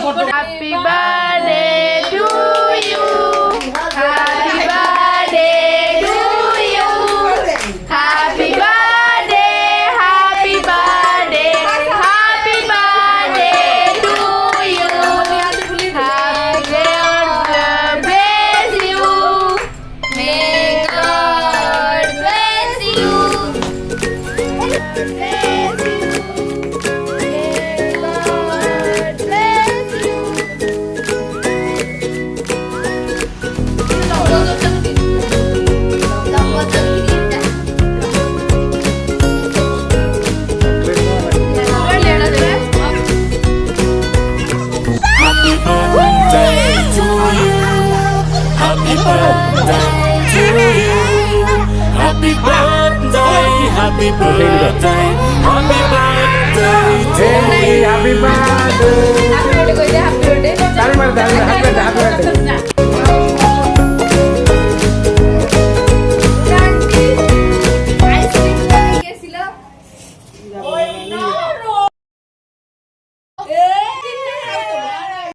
Happy birthday to you. Happy birthday to you. Happy birthday, happy birthday, happy birthday to you. Happy God bless you. May God bless you. Happy birthday to you. Happy birthday, happy birthday, happy birthday to you. Happy birthday. Happy birthday. Happy birthday. Happy birthday.